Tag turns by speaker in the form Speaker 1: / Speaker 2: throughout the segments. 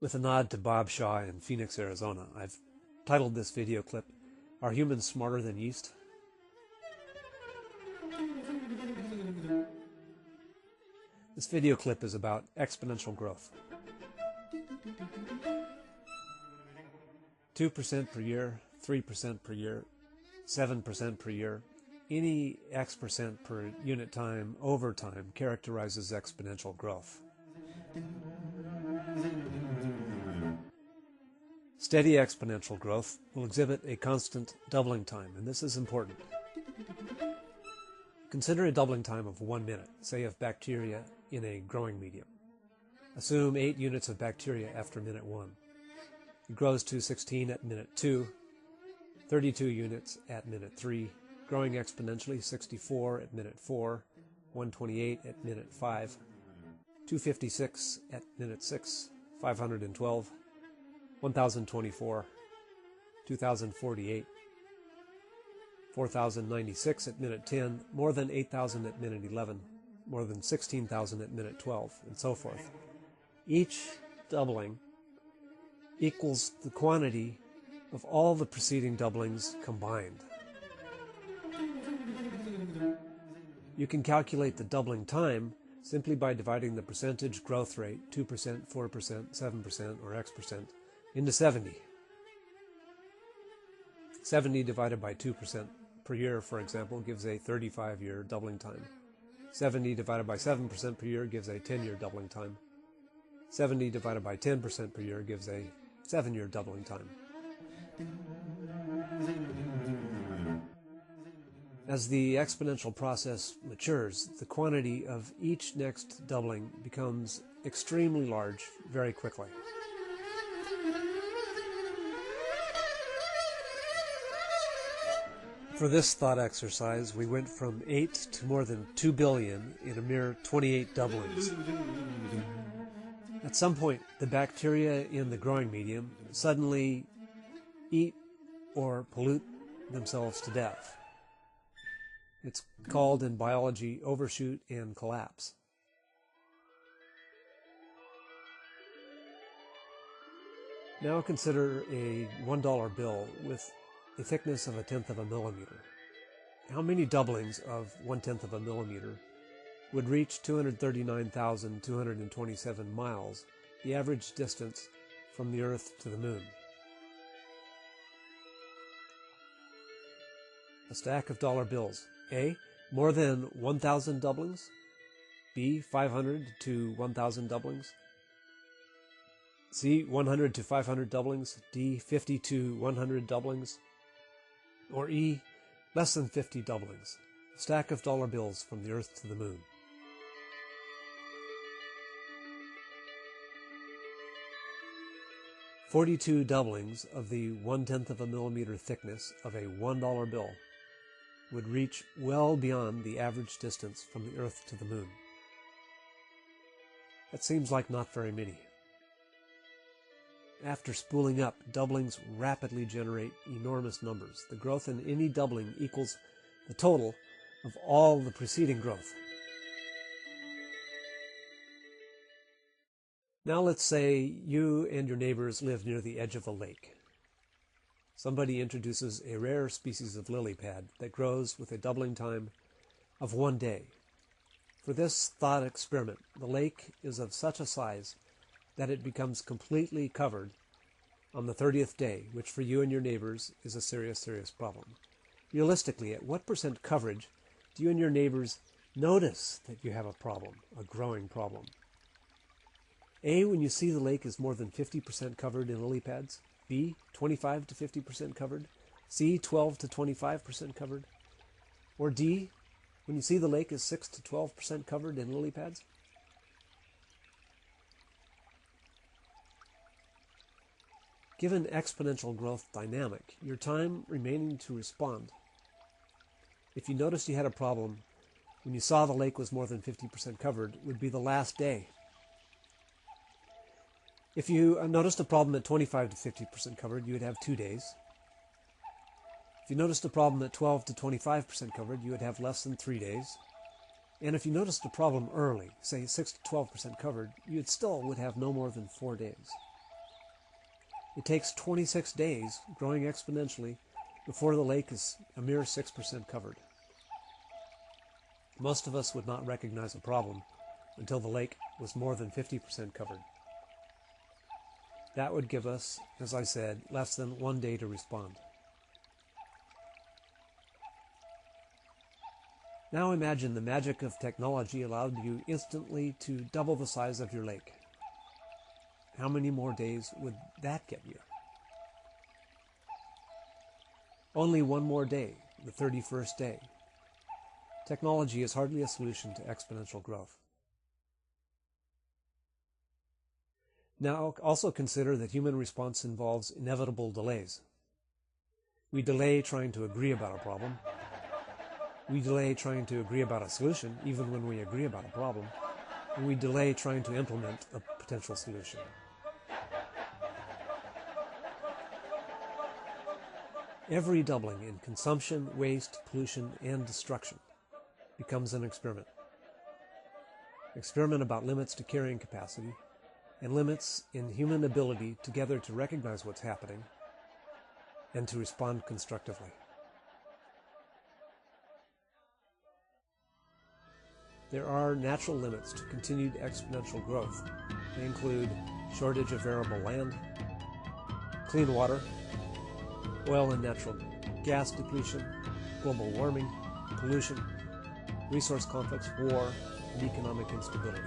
Speaker 1: With a nod to Bob Shaw in Phoenix, Arizona, I've titled this video clip, "Are Humans Smarter Than Yeast?" This video clip is about exponential growth. 2% per year, 3% per year, 7% per year. Any X% per unit time over time characterizes exponential growth. Steady exponential growth will exhibit a constant doubling time, and this is important. Consider a doubling time of 1 minute, say of bacteria in a growing medium. Assume 8 units of bacteria after minute 1. It grows to 16 at minute 2, 32 units at minute 3, growing exponentially 64 at minute 4, 128 at minute 5, 256 at minute 6, 512, 1024, 2048, 4096 at minute 10, more than 8000 at minute 11, more than 16,000 at minute 12, and so forth. Each doubling equals the quantity of all the preceding doublings combined. You can calculate the doubling time simply by dividing the percentage growth rate, 2%, 4%, 7%, or X%, into 70. 70 divided by 2% per year, for example, gives a 35-year doubling time. 70 divided by 7% per year gives a 10-year doubling time. 70 divided by 10% per year gives a 7-year doubling time. As the exponential process matures, the quantity of each next doubling becomes extremely large very quickly. For this thought exercise, we went from 8 to more than 2 billion in a mere 28 doublings. At some point, the bacteria in the growing medium suddenly eat or pollute themselves to death. It's called in biology overshoot and collapse. Now consider a $1 bill with a thickness of 1/10 of a millimeter. How many doublings of 1/10 of a millimeter would reach 239,227 miles, the average distance from the Earth to the Moon? A stack of dollar bills. A. More than 1,000 doublings. B. 500 to 1,000 doublings. C. 100 to 500 doublings. D. 50 to 100 doublings. Or E. Less than 50 doublings. A stack of dollar bills from the Earth to the Moon. "42 doublings of the 1/10 of a millimeter thickness of a $1 bill would reach well beyond the average distance from the Earth to the Moon." That seems like not very many. After spooling up, doublings rapidly generate enormous numbers. The growth in any doubling equals the total of all the preceding growth. Now let's say you and your neighbors live near the edge of a lake. Somebody introduces a rare species of lily pad that grows with a doubling time of 1 day. For this thought experiment, the lake is of such a size that it becomes completely covered on the 30th day, which for you and your neighbors is a serious problem. Realistically, at what % coverage do you and your neighbors notice that you have a problem, a growing problem? A, when you see the lake is more than 50% covered in lily pads. B, 25 to 50% covered. C, 12 to 25% covered. Or D, when you see the lake is 6 to 12% covered in lily pads. Given exponential growth dynamic, your time remaining to respond, if you noticed you had a problem when you saw the lake was more than 50% covered, would be the last day. If you noticed a problem at 25 to 50% covered, you would have 2 days. If you noticed a problem at 12 to 25% covered, you would have less than 3 days. And if you noticed a problem early, say 6 to 12% covered, you still would have no more than 4 days. It takes 26 days, growing exponentially, before the lake is a mere 6% covered. Most of us would not recognize a problem until the lake was more than 50% covered. That would give us, as I said, less than 1 day to respond. Now imagine the magic of technology allowed you instantly to double the size of your lake. How many more days would that get you? Only one more day, the 31st day. Technology is hardly a solution to exponential growth. Now, also consider that human response involves inevitable delays. We delay trying to agree about a problem. We delay trying to agree about a solution, even when we agree about a problem. And we delay trying to implement a potential solution. Every doubling in consumption, waste, pollution, and destruction becomes an experiment. Experiment about limits to carrying capacity and limits in human ability together to recognize what's happening and to respond constructively. There are natural limits to continued exponential growth. They include shortage of arable land, clean water, oil and natural gas depletion, global warming, pollution, resource conflicts, war, and economic instability.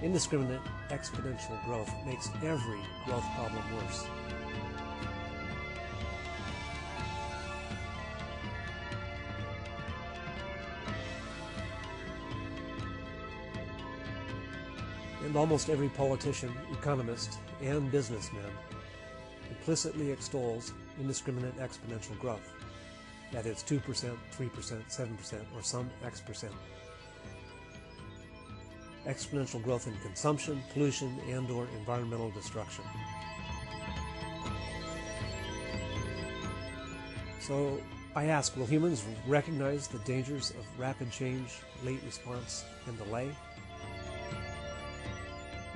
Speaker 1: Indiscriminate exponential growth makes every growth problem worse. And almost every politician, economist, and businessman implicitly extols indiscriminate exponential growth. That is 2%, 3%, 7%, or some X%. Exponential growth in consumption, pollution, and/or environmental destruction. So I ask, will humans recognize the dangers of rapid change, late response, and delay?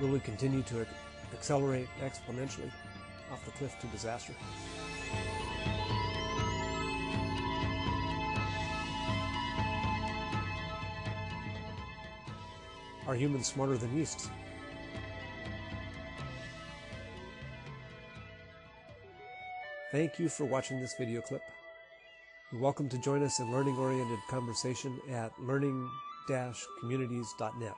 Speaker 1: Will we continue to accelerate exponentially off the cliff to disaster? Are humans smarter than yeast? Thank you for watching this video clip. You're welcome to join us in learning-oriented conversation at learning-communities.net.